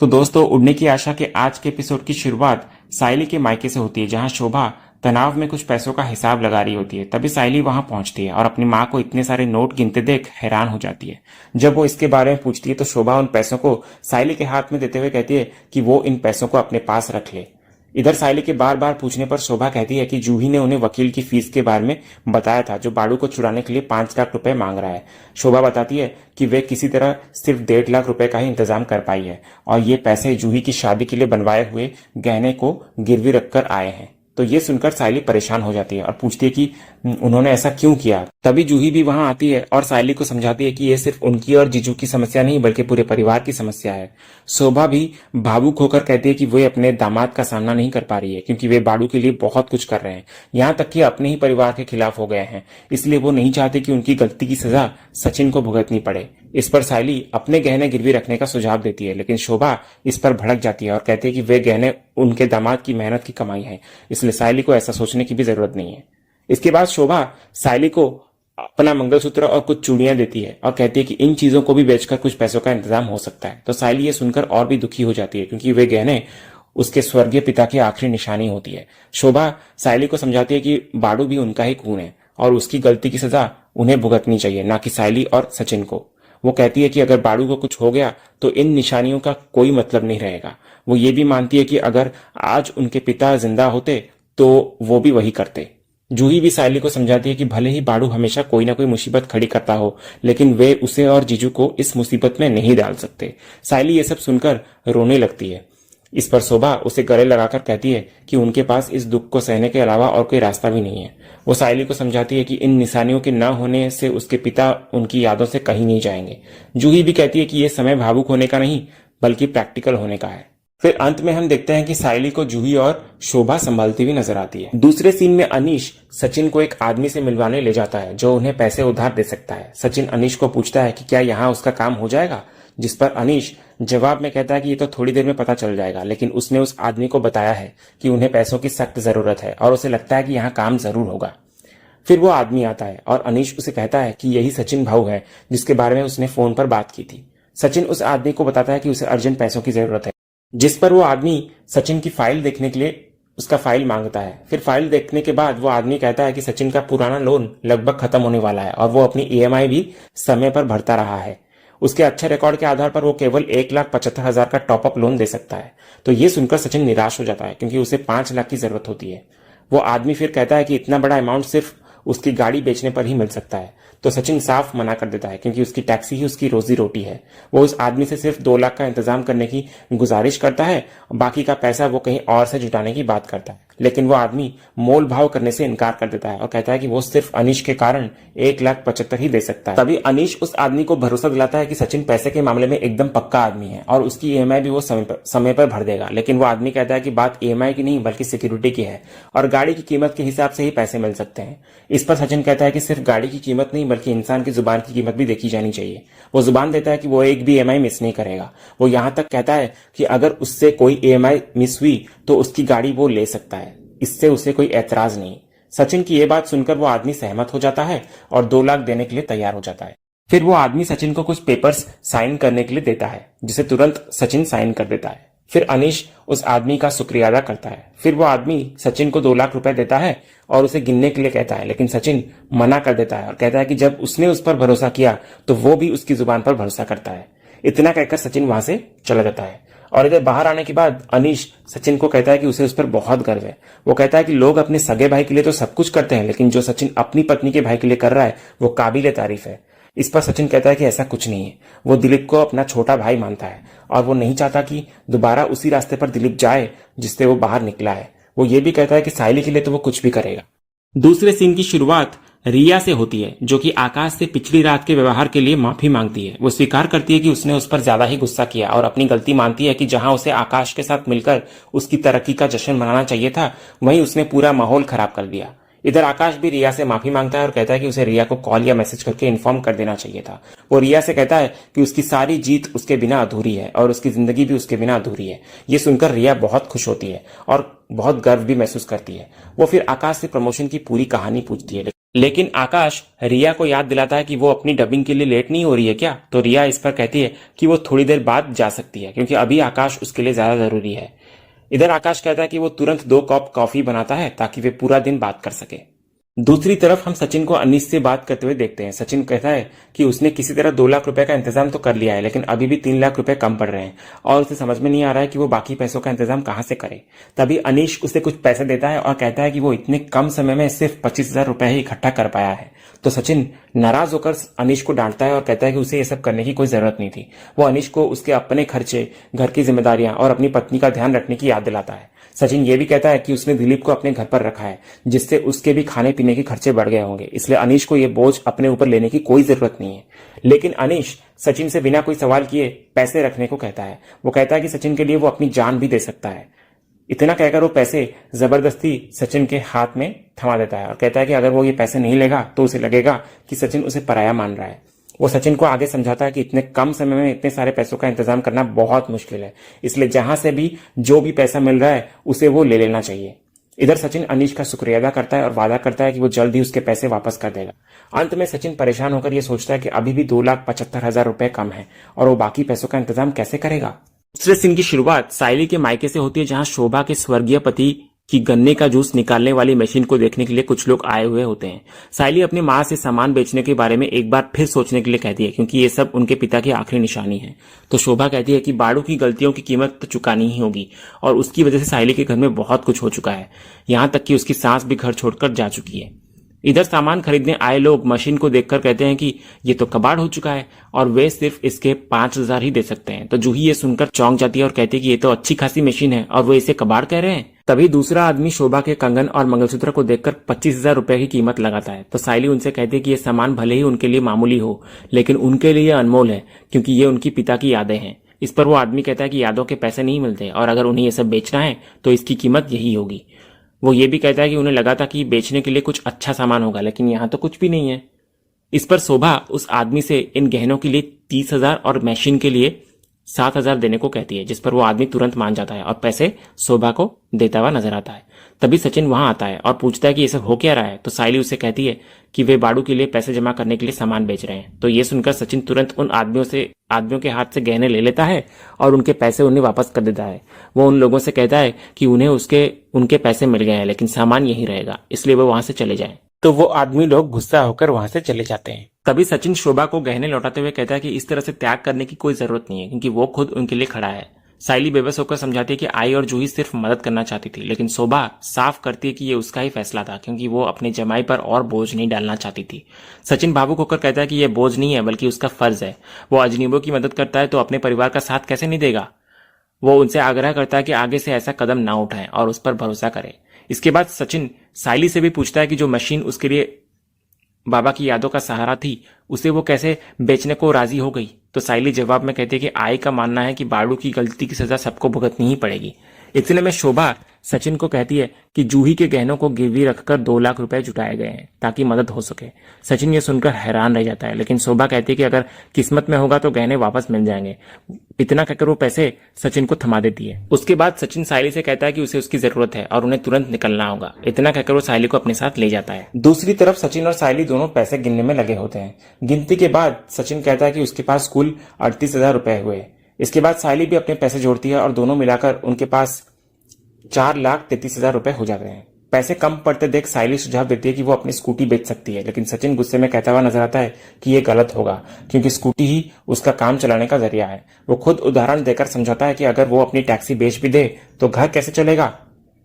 तो दोस्तों, उड़ने की आशा के आज के एपिसोड की शुरुआत साइली के मायके से होती है, जहां शोभा तनाव में कुछ पैसों का हिसाब लगा रही होती है। तभी साइली वहां पहुंचती है और अपनी माँ को इतने सारे नोट गिनते देख हैरान हो जाती है। जब वो इसके बारे में पूछती है तो शोभा उन पैसों को साइली के हाथ में देते हुए कहती है कि वो इन पैसों को अपने पास रख ले। इधर साइली के बार बार पूछने पर शोभा कहती है कि जूही ने उन्हें वकील की फीस के बारे में बताया था, जो बाड़ू को छुड़ाने के लिए 5 लाख रुपए मांग रहा है। शोभा बताती है कि वे किसी तरह सिर्फ 1.5 लाख रुपए का ही इंतजाम कर पाई है और ये पैसे जूही की शादी के लिए बनवाए हुए गहने को गिरवी रखकर आए हैं। तो ये सुनकर साइली परेशान हो जाती है और पूछती है कि उन्होंने ऐसा क्यों किया। तभी जूही भी वहां आती है और साइली को समझाती है कि ये सिर्फ उनकी और जीजू की समस्या नहीं बल्कि पूरे परिवार की समस्या है। शोभा भी भावुक होकर कहती है कि वे अपने दामाद का सामना नहीं कर पा रही है, क्योंकि वे बाड़ू के लिए बहुत कुछ कर रहे हैं, यहाँ तक कि अपने ही परिवार के खिलाफ हो गए हैं। इसलिए वो नहीं चाहते कि उनकी गलती की सजा सचिन को भुगतनी पड़े। इस पर साइली अपने गहने गिरवी रखने का सुझाव देती है, लेकिन शोभा इस पर भड़क जाती है और कहती है कि वे गहने उनके दामाद की मेहनत की कमाई है, इसलिए साइली को ऐसा सोचने की भी जरूरत नहीं है। इसके बाद शोभा साइली को अपना मंगलसूत्र और कुछ चूड़ियां देती है और कहती है कि इन चीजों को भी बेचकर कुछ पैसों का इंतजाम हो सकता है। तो साइली ये सुनकर और भी दुखी हो जाती है, क्योंकि वे गहने उसके स्वर्गीय पिता की आखिरी निशानी होती है। शोभा साइली को समझाती है कि बाड़ू भी उनका ही खून है और उसकी गलती की सजा उन्हें भुगतनी चाहिए, ना कि साइली और सचिन को। वो कहती है कि अगर बाड़ू को कुछ हो गया तो इन निशानियों का कोई मतलब नहीं रहेगा। वो ये भी मानती है कि अगर आज उनके पिता जिंदा होते तो वो भी वही करते। जूही भी साइली को समझाती है कि भले ही बाड़ू हमेशा कोई ना कोई मुसीबत खड़ी करता हो, लेकिन वे उसे और जीजू को इस मुसीबत में नहीं डाल सकते। साइली ये सब सुनकर रोने लगती है। इस पर शोभा उसे गले लगाकर कहती है कि उनके पास इस दुख को सहने के अलावा और कोई रास्ता भी नहीं है। वो साइली को समझाती है कि इन निशानियों के न होने से उसके पिता उनकी यादों से कहीं नहीं जाएंगे। जूही भी कहती है कि यह समय भावुक होने का नहीं बल्कि प्रैक्टिकल होने का है। फिर अंत में हम देखते हैं कि साइली को जूही और शोभा संभालती हुई नजर आती है। दूसरे सीन में अनीश सचिन को एक आदमी से मिलवाने ले जाता है जो उन्हें पैसे उधार दे सकता है। सचिन अनीश को पूछता है कि क्या यहाँ उसका काम हो जाएगा, जिस पर अनीश जवाब में कहता है कि ये तो थोड़ी देर में पता चल जाएगा, लेकिन उसने उस आदमी को बताया है कि उन्हें पैसों की सख्त जरूरत है और उसे लगता है कि यहाँ काम जरूर होगा। फिर वो आदमी आता है और अनीश उसे कहता है कि यही सचिन भाऊ है जिसके बारे में उसने फोन पर बात की थी। सचिन उस आदमी को बताता है कि उसे अर्जेंट पैसों की जरूरत है, जिस पर वो आदमी सचिन की फाइल देखने के लिए उसका फाइल मांगता है। फिर फाइल देखने के बाद वो आदमी कहता है कि सचिन का पुराना लोन लगभग खत्म होने वाला है और वो अपनी ईएमआई भी समय पर भरता रहा है। उसके अच्छे रिकॉर्ड के आधार पर वो केवल 1,75,000 का टॉपअप लोन दे सकता है। तो ये सुनकर सचिन निराश हो जाता है, क्योंकि उसे 5 लाख की जरूरत होती है। वो आदमी फिर कहता है कि इतना बड़ा अमाउंट सिर्फ उसकी गाड़ी बेचने पर ही मिल सकता है। तो सचिन साफ मना कर देता है, क्योंकि उसकी टैक्सी ही उसकी रोजी रोटी है। वो उस आदमी से सिर्फ 2 लाख का इंतजाम करने की गुजारिश करता है, बाकी का पैसा वो कहीं और से जुटाने की बात करता है। लेकिन वो आदमी मोल भाव करने से इनकार कर देता है और कहता है कि वो सिर्फ अनीश के कारण 1,75,000 ही दे सकता है। तभी अनीश उस आदमी को भरोसा दिलाता है कि सचिन पैसे के मामले में एकदम पक्का आदमी है और उसकी ईएमआई भी वो समय पर भर देगा। लेकिन वो आदमी कहता है कि बात ईएमआई की नहीं बल्कि सिक्योरिटी की है और गाड़ी की कीमत के हिसाब से ही पैसे मिल सकते हैं। इस पर सचिन कहता है कि सिर्फ गाड़ी की कीमत नहीं बल्कि इंसान की जुबान की कीमत भी देखी जानी चाहिए। वो जुबान देता है कि वो एक भी ईएमआई मिस नहीं करेगा। वो यहाँ तक कहता है कि अगर उससे कोई ईएमआई मिस हुई तो उसकी गाड़ी वो ले सकता है, इससे उसे कोई ऐतराज नहीं। सचिन की ये बात सुनकर वो आदमी सहमत हो जाता है और 2 लाख देने के लिए तैयार हो जाता है। फिर वो आदमी सचिन को कुछ पेपर्स साइन करने के लिए देता है, जिसे तुरंत सचिन साइन कर देता है। फिर अनीश उस आदमी का शुक्रिया अदा करता है। फिर वो आदमी सचिन को 2 लाख रुपए देता है और उसे गिनने के लिए कहता है, लेकिन सचिन मना कर देता है और कहता है कि जब उसने उस पर भरोसा किया तो वो भी उसकी जुबान पर भरोसा करता है। इतना कहकर सचिन वहां से चला जाता है और इधर बाहर आने के बाद अनीश सचिन को कहता है कि उसे उस पर बहुत गर्व है। वो कहता है कि लोग अपने सगे भाई के लिए तो सब कुछ करते हैं, लेकिन जो सचिन अपनी पत्नी के भाई के लिए कर रहा है वो काबिले तारीफ है। इस पर सचिन कहता है कि ऐसा कुछ नहीं है। वो दिलीप को अपना छोटा भाई मानता है और वो नहीं चाहता कि दोबारा उसी रास्ते पर दिलीप जाए जिससे वो बाहर निकला है। वो ये भी कहता है कि साइली के लिए तो वो कुछ भी करेगा। दूसरे सीन की शुरुआत रिया से होती है, जो कि आकाश से पिछली रात के व्यवहार के लिए माफी मांगती है। वो स्वीकार करती है कि उसने उस पर ज्यादा ही गुस्सा किया और अपनी गलती मानती है कि जहां उसे आकाश के साथ मिलकर उसकी तरक्की का जश्न मनाना चाहिए था, वहीं उसने पूरा माहौल खराब कर दिया। इधर आकाश भी रिया से माफी मांगता है और कहता है कि उसे रिया को कॉल या मैसेज करके इन्फॉर्म कर देना चाहिए था। वो रिया से कहता है कि उसकी सारी जीत उसके बिना अधूरी है और उसकी जिंदगी भी उसके बिना अधूरी है। ये सुनकर रिया बहुत खुश होती है और बहुत गर्व भी महसूस करती है। वो फिर आकाश से प्रमोशन की पूरी कहानी पूछती है। लेकिन आकाश रिया को याद दिलाता है कि वो अपनी डबिंग के लिए लेट नहीं हो रही है क्या। तो रिया इस पर कहती है कि वो थोड़ी देर बाद जा सकती है क्योंकि अभी आकाश उसके लिए ज्यादा जरूरी है। इधर आकाश कहता है कि वो तुरंत 2 कप कॉफी बनाता है ताकि वे पूरा दिन बात कर सके। दूसरी तरफ हम सचिन को अनीश से बात करते हुए देखते हैं। सचिन कहता है कि उसने किसी तरह 2 लाख रुपए का इंतजाम तो कर लिया है, लेकिन अभी भी 3 लाख रुपए कम पड़ रहे हैं और उसे समझ में नहीं आ रहा है कि वो बाकी पैसों का इंतजाम कहां से करे। तभी अनीश उसे कुछ पैसे देता है और कहता है कि वो इतने कम समय में सिर्फ 25,000 रुपए ही इकट्ठा कर पाया है। तो सचिन नाराज होकर अनीश को डांटता है और कहता है कि उसे ये सब करने की कोई जरूरत नहीं थी। वो अनीश को उसके अपने खर्चे, घर की जिम्मेदारियां और अपनी पत्नी का ध्यान रखने की याद दिलाता है। सचिन ये भी कहता है कि उसने दिलीप को अपने घर पर रखा है, जिससे उसके भी खाने पीने के खर्चे बढ़ गए होंगे, इसलिए अनीश को ये बोझ अपने ऊपर लेने की कोई जरूरत नहीं है। लेकिन अनीश सचिन से बिना कोई सवाल किए पैसे रखने को कहता है। वो कहता है कि सचिन के लिए वो अपनी जान भी दे सकता है। इतना कहकर वो पैसे जबरदस्ती सचिन के हाथ में थमा देता है और कहता है कि अगर वो ये पैसे नहीं लेगा तो उसे लगेगा कि सचिन उसे पराया मान रहा है। वो सचिन को आगे समझाता है कि इतने कम समय में इतने सारे पैसों का इंतजाम करना बहुत मुश्किल है, इसलिए जहां से भी जो भी पैसा मिल रहा है उसे वो ले लेना चाहिए। इधर सचिन अनीश का शुक्रिया अदा करता है और वादा करता है कि वो जल्द ही उसके पैसे वापस कर देगा। अंत में सचिन परेशान होकर यह सोचता है कि अभी भी 2,75,000 रुपए कम है और वो बाकी पैसों का इंतजाम कैसे करेगा। दूसरे सीन की शुरुआत साइली के मायके से होती है, जहां शोभा के स्वर्गीय पति की गन्ने का जूस निकालने वाली मशीन को देखने के लिए कुछ लोग आए हुए होते हैं। साइली अपनी मां से सामान बेचने के बारे में एक बार फिर सोचने के लिए कहती है क्योंकि ये सब उनके पिता की आखिरी निशानी है। तो शोभा कहती है कि बाड़ू की गलतियों की कीमत तो चुकानी ही होगी और उसकी वजह से साइली के घर में बहुत कुछ हो चुका है, यहां तक कि उसकी सास भी घर छोड़कर जा चुकी है। इधर सामान खरीदने आए लोग मशीन को देखकर कहते हैं कि ये तो कबाड़ हो चुका है और वे सिर्फ इसके 5,000 ही दे सकते हैं। तो जूही ये सुनकर चौंक जाती है और कहती है कि ये तो अच्छी खासी मशीन है और वो इसे कबाड़ कह रहे हैं। तभी दूसरा आदमी शोभा के कंगन और मंगलसूत्र को देखकर 25,000 रुपए की कीमत लगाता है। तो साइली उनसे कहती है कि ये सामान भले ही उनके लिए मामूली हो, लेकिन उनके लिए अनमोल है क्योंकि ये उनकी पिता की यादें हैं। इस पर वो आदमी कहता है कि यादों के पैसे नहीं मिलते और अगर उन्हें ये सब बेचना है तो इसकी कीमत यही होगी। वो ये भी कहता है कि उन्हें लगा था कि बेचने के लिए कुछ अच्छा सामान होगा, लेकिन यहाँ तो कुछ भी नहीं है। इस पर शोभा उस आदमी से इन गहनों के लिए 30,000 और मशीन के लिए 7,000 देने को कहती है, जिस पर वो आदमी तुरंत मान जाता है और पैसे शोभा को देता हुआ नजर आता है। तभी सचिन वहां आता है और पूछता है कि ये सब हो क्या रहा है। तो साइली उसे कहती है कि वे बाड़ू के लिए पैसे जमा करने के लिए सामान बेच रहे हैं। तो ये सुनकर सचिन तुरंत उन आदमियों के हाथ से गहने ले लेता है और उनके पैसे उन्हें वापस कर देता है। वो उन लोगों से कहता है कि उन्हें उनके पैसे मिल गए हैं, लेकिन सामान यहीं रहेगा, इसलिए वो वहां से चले जाएं। तो वो आदमी लोग गुस्सा होकर वहां से चले जाते हैं। तभी सचिन शोभा को गहने लौटाते हुए कहता है कि इस तरह से त्याग करने की कोई जरूरत नहीं है क्योंकि वो खुद उनके लिए खड़ा है। साइली बेबस होकर समझाती है कि आई और जूही सिर्फ मदद करना चाहती थी, लेकिन शोभा साफ करती है कि ये उसका ही फैसला था क्योंकि वो अपने जमाई पर और बोझ नहीं डालना चाहती थी। सचिन भावुक होकर कहता है कि यह बोझ नहीं है बल्कि उसका फर्ज है। वो अजनबियों की मदद करता है तो अपने परिवार का साथ कैसे नहीं देगा। वो उनसे आग्रह करता है कि आगे से ऐसा कदम ना उठाएं और उस पर भरोसा करें। इसके बाद सचिन साइली से भी पूछता है कि जो मशीन उसके लिए बाबा की यादों का सहारा थी उसे वो कैसे बेचने को राजी हो गई। तो साइली जवाब में कहती है कि आई का मानना है कि बाड़ू की गलती की सजा सबको भुगतनी ही पड़ेगी। इतने में शोभा सचिन को कहती है कि जूही के गहनों को गिरवी रखकर 2 लाख रुपए जुटाए गए हैं ताकि मदद हो सके। सचिन ये सुनकर हैरान रह जाता है, लेकिन शोभा कहती है कि अगर किस्मत में होगा तो गहने वापस मिल जाएंगे। इतना कहकर वो पैसे सचिन को थमा देती है। उसके बाद सचिन साइली से कहता है कि उसे उसकी जरूरत है और उन्हें तुरंत निकलना होगा। इतना कहकर वो साइली को अपने साथ ले जाता है। दूसरी तरफ सचिन और साइली दोनों पैसे गिनने में लगे होते हैं। गिनती के बाद सचिन कहता है कि उसके पास कुल 38,000 रुपए हुए। इसके बाद साइली भी अपने पैसे जोड़ती है और दोनों मिलाकर उनके पास 4,33,000 रुपए हो जाते हैं। पैसे कम पड़ते देख साइली सुझाव देती है कि वो अपनी स्कूटी बेच सकती है, लेकिन सचिन गुस्से में कहता हुआ नजर आता है कि ये गलत होगा क्योंकि स्कूटी ही उसका काम चलाने का जरिया है। वो खुद उदाहरण देकर समझाता है कि अगर वो अपनी टैक्सी बेच भी दे तो घर कैसे चलेगा।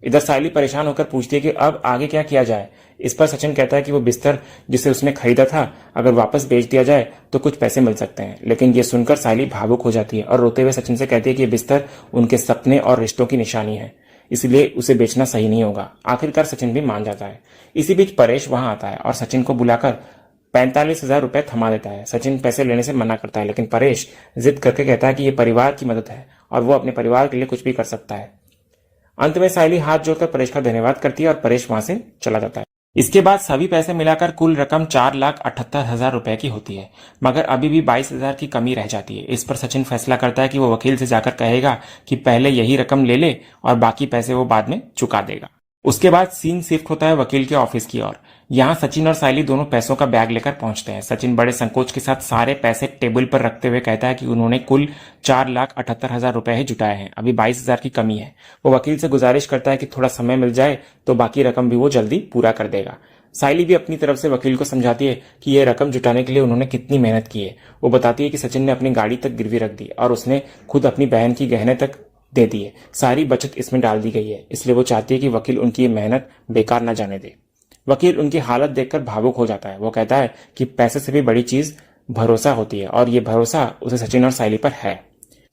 इधर साइली परेशान होकर पूछती है कि अब आगे क्या किया जाए। इस पर सचिन कहता है कि वो बिस्तर जिसे उसने खरीदा था अगर वापस बेच दिया जाए तो कुछ पैसे मिल सकते हैं, लेकिन ये सुनकर साइली भावुक हो जाती है और रोते हुए सचिन से कहती है कि ये बिस्तर उनके सपने और रिश्तों की निशानी है, इसलिए उसे बेचना सही नहीं होगा। आखिरकार सचिन भी मान जाता है। इसी बीच परेश वहां आता है और सचिन को बुलाकर 45,000 रुपए थमा देता है। सचिन पैसे लेने से मना करता है, लेकिन परेश जिद करके कहता है कि यह परिवार की मदद है और वो अपने परिवार के लिए कुछ भी कर सकता है। अंत में साइली हाथ जोड़कर परेश का धन्यवाद करती है और परेश वहां से चला जाता है। इसके बाद सभी पैसे मिलाकर कुल रकम 4,78,000 रुपए की होती है, मगर अभी भी 22,000 की कमी रह जाती है। इस पर सचिन फैसला करता है कि वो वकील से जाकर कहेगा कि पहले यही रकम ले ले और बाकी पैसे वो बाद में चुका देगा। उसके बाद सीन शिफ्ट होता है वकील के ऑफिस की ओर। यहाँ सचिन और साइली दोनों पैसों का बैग लेकर पहुंचते हैं। सचिन बड़े संकोच के साथ सारे पैसे टेबल पर रखते हुए कहता है कि उन्होंने कुल 4,78,000 रुपए ही जुटाए हैं, अभी 22,000 की कमी है। वो वकील से गुजारिश करता है कि थोड़ा समय मिल जाए तो बाकी रकम भी वो जल्दी पूरा कर देगा। साइली भी अपनी तरफ से वकील को समझाती है कि यह रकम जुटाने के लिए उन्होंने कितनी मेहनत की है। वो बताती है कि सचिन ने अपनी गाड़ी तक गिरवी रख दी और उसने खुद अपनी बहन की गहने तक दे दिए। सारी बचत इसमें डाल दी गई है, इसलिए वो चाहती है कि वकील उनकी ये मेहनत बेकार न जाने दे। वकील उनकी हालत देखकर भावुक हो जाता है। वो कहता है कि पैसे से भी बड़ी चीज भरोसा होती है और ये भरोसा उसे सचिन और साइली पर है।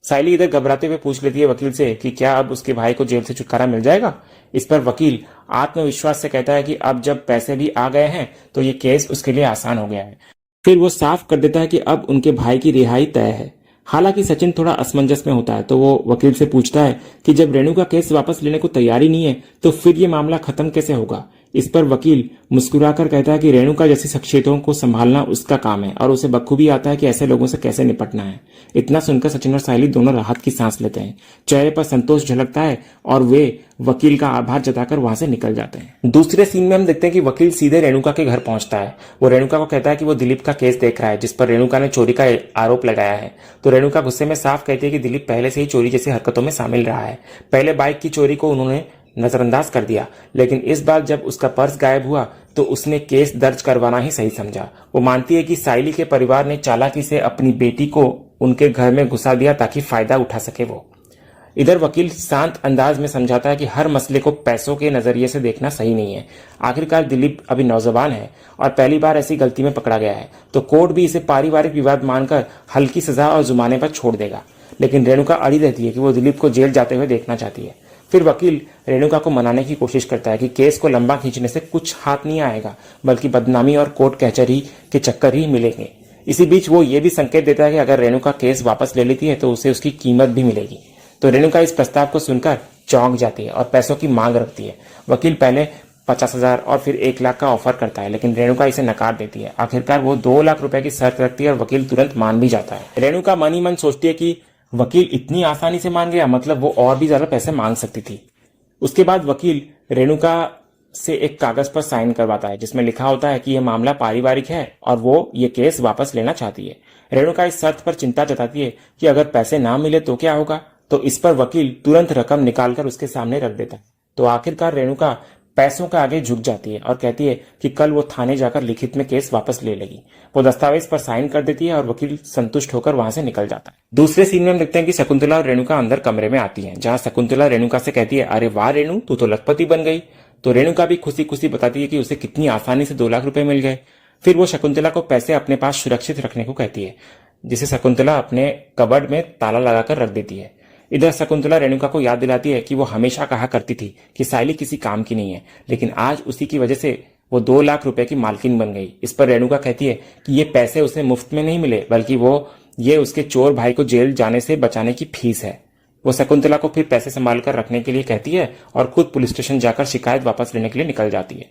साइली इधर घबराते हुए पूछ लेती है वकील से कि क्या अब उसके भाई को जेल से छुटकारा मिल जाएगा। इस पर वकील आत्मविश्वास से कहता है कि अब जब पैसे भी आ गए हैं तो ये केस उसके लिए आसान हो गया है। फिर वो साफ कर देता है कि अब उनके भाई की रिहाई तय है। हालांकि सचिन थोड़ा असमंजस में होता है, तो वो वकील से पूछता है कि जब रेणु का केस वापस लेने को तैयारी नहीं है तो फिर ये मामला खत्म कैसे होगा। इस पर वकील मुस्कुराकर कहता है कि रेणुका जैसी शख्सियतों को संभालना उसका काम है और उसे बखूबी आता है कि ऐसे लोगों से कैसे निपटना है। इतना सुनकर सचिन और साइली दोनों राहत की सांस लेते हैं। चेहरे पर संतोष झलकता है और वे वकील का आभार जताकर वहां से निकल जाते हैं। दूसरे सीन में हम देखते हैं कि वकील सीधे रेणुका के घर पहुंचता है। वो रेणुका को कहता है कि वो दिलीप का केस देख रहा है जिस पर रेणुका ने चोरी का आरोप लगाया है। तो रेणुका गुस्से में साफ कहती है कि दिलीप पहले से ही चोरी जैसी हरकतों में शामिल रहा है। पहले बाइक की चोरी को उन्होंने नजरअंदाज कर दिया, लेकिन इस बार जब उसका पर्स गायब हुआ तो उसने केस दर्ज करवाना ही सही समझा। वो मानती है कि साइली के परिवार ने चालाकी से अपनी बेटी को उनके घर में घुसा दिया ताकि फायदा उठा सके वो। इधर वकील शांत अंदाज में समझाता है कि हर मसले को पैसों के नजरिए से देखना सही नहीं है। आखिरकार दिलीप अभी नौजवान है और पहली बार ऐसी गलती में पकड़ा गया है, तो कोर्ट भी इसे पारिवारिक विवाद मानकर हल्की सजा और जुर्माने पर छोड़ देगा। लेकिन रेणुका अड़ी रहती है कि वो दिलीप को जेल जाते हुए देखना चाहती है। फिर वकील रेणुका को मनाने की कोशिश करता है कि केस को लंबा खींचने से कुछ हाथ नहीं आएगा, बल्कि बदनामी और कोर्ट कचहरी के चक्कर ही मिलेंगे। इसी बीच वो ये भी संकेत देता है कि अगर रेणुका केस वापस ले लेती है तो उसे उसकी कीमत भी मिलेगी। तो रेणुका इस प्रस्ताव को सुनकर चौंक जाती है और पैसों की मांग रखती है। वकील पहले 50,000 और फिर 1,00,000 का ऑफर करता है, लेकिन रेणुका इसे नकार देती है। आखिरकार वो 2,00,000 रुपए की शर्त रखती है और वकील तुरंत मान भी जाता है। रेणुका मन ही मन सोचती है कि वकील इतनी आसानी से मान गया, मतलब वो और भी ज्यादा पैसे मांग सकती थी। उसके बाद वकील रेणुका से एक कागज पर साइन करवाता है जिसमें लिखा होता है कि यह मामला पारिवारिक है और वो ये केस वापस लेना चाहती है। रेणुका इस शर्त पर चिंता जताती है कि अगर पैसे ना मिले तो क्या होगा, तो इस पर वकील तुरंत रकम निकालकर उसके सामने रख देता है। तो आखिरकार रेणुका पैसों के आगे झुक जाती है और कहती है कि कल वो थाने जाकर लिखित में केस वापस ले लेगी। वो दस्तावेज पर साइन कर देती है और वकील संतुष्ट होकर वहां से निकल जाता है। दूसरे सीन में हम देखते हैं कि शकुंतला और रेणुका अंदर कमरे में आती हैं, जहां शकुंतला रेणुका से कहती है, अरे वाह रेणु, तू तो लखपति बन गई। तो रेणुका भी खुशी खुशी बताती है कि उसे कितनी आसानी से 2,00,000 रुपए मिल गए। फिर वो शकुंतला को पैसे अपने पास सुरक्षित रखने को कहती है, जिसे शकुंतला अपने कबर्ड में ताला लगाकर रख देती है। इधर शकुंतला रेणुका को याद दिलाती है कि वो हमेशा कहा करती थी कि साइली किसी काम की नहीं है, लेकिन आज उसी की वजह से वो 2,00,000 रुपए की मालकिन बन गई। इस पर रेणुका कहती है कि ये पैसे उसे मुफ्त में नहीं मिले, बल्कि ये उसके चोर भाई को जेल जाने से बचाने की फीस है। वो शकुंतला को फिर पैसे संभाल कर रखने के लिए कहती है और खुद पुलिस स्टेशन जाकर शिकायत वापस लेने के लिए निकल जाती है।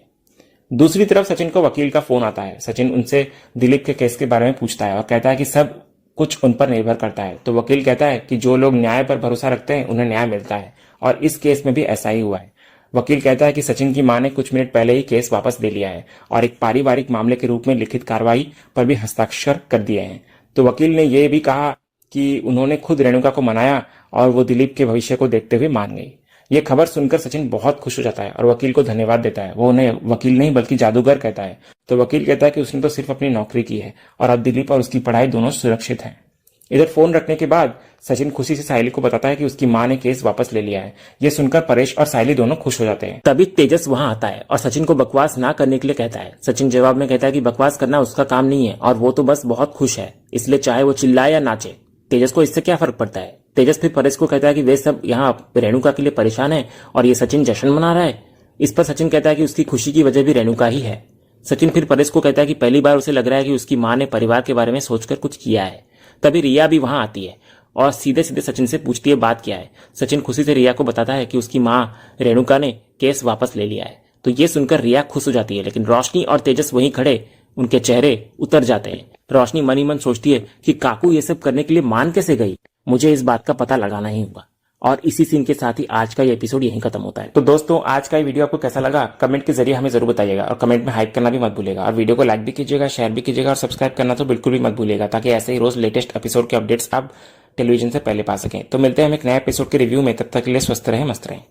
दूसरी तरफ सचिन को वकील का फोन आता है। सचिन उनसे दिलीप के केस के बारे में पूछता है और कहता है कि सब कुछ उन पर निर्भर करता है। तो वकील कहता है कि जो लोग न्याय पर भरोसा रखते हैं उन्हें न्याय मिलता है, और इस केस में भी ऐसा ही हुआ है। वकील कहता है कि सचिन की मां ने कुछ मिनट पहले ही केस वापस ले लिया है और एक पारिवारिक मामले के रूप में लिखित कार्रवाई पर भी हस्ताक्षर कर दिए हैं। तो वकील ने यह भी कहा कि उन्होंने खुद रेणुका को मनाया और वो दिलीप के भविष्य को देखते हुए मान गई। ये खबर सुनकर सचिन बहुत खुश हो जाता है और वकील को धन्यवाद देता है। वो उन्हें वकील नहीं बल्कि जादूगर कहता है। तो वकील कहता है कि उसने तो सिर्फ अपनी नौकरी की है और अब दिलीप और उसकी पढ़ाई दोनों सुरक्षित हैं। इधर फोन रखने के बाद सचिन खुशी से साइली को बताता है कि उसकी मां ने केस वापस ले लिया है। ये सुनकर परेश और साइली दोनों खुश हो जाते हैं। तभी तेजस वहां आता है और सचिन को बकवास ना करने के लिए कहता है। सचिन जवाब में कहता है कि बकवास करना उसका काम नहीं है और वो तो बस बहुत खुश है, इसलिए चाहे वो चिल्लाए या नाचे, तेजस को इससे क्या फर्क पड़ता है। तेजस फिर परेश को कहता है कि वे सब यहाँ रेणुका के लिए परेशान है और ये सचिन जश्न मना रहा है। इस पर सचिन कहता है कि उसकी खुशी की वजह भी रेणुका ही है। सचिन फिर परेश को कहता है कि पहली बार उसे लग रहा है कि उसकी मां ने परिवार के बारे में सोचकर कुछ किया है। तभी रिया भी वहां आती है और सीधे सीधे सचिन से पूछती है बात क्या है। सचिन खुशी से रिया को बताता है कि उसकी मां रेणुका ने केस वापस ले लिया है। तो ये सुनकर रिया खुश हो जाती है, लेकिन रोशनी और तेजस वहीं खड़े उनके चेहरे उतर जाते हैं। रोशनी मन ही मन सोचती है कि काकू ये सब करने के लिए मान कैसे गई, मुझे इस बात का पता लगाना ही होगा। और इसी सीन के साथ ही आज का ये एपिसोड यहीं खत्म होता है। तो दोस्तों आज का ये वीडियो आपको कैसा लगा कमेंट के जरिए हमें जरूर बताइएगा और कमेंट में हाइप करना भी मत भूलिएगा और वीडियो को लाइक भी कीजिएगा, शेयर भी कीजिएगा और सब्सक्राइब करना तो बिल्कुल भी मत भूलिएगा ताकि ऐसे ही रोज लेटेस्ट एपिसोड के अपडेट्स आप टेलीविजन से पहले पा सकें। तो मिलते हैं हम एक नए एपिसोड के रिव्यू में, तब तक के लिए स्वस्थ रहें, मस्त रहें।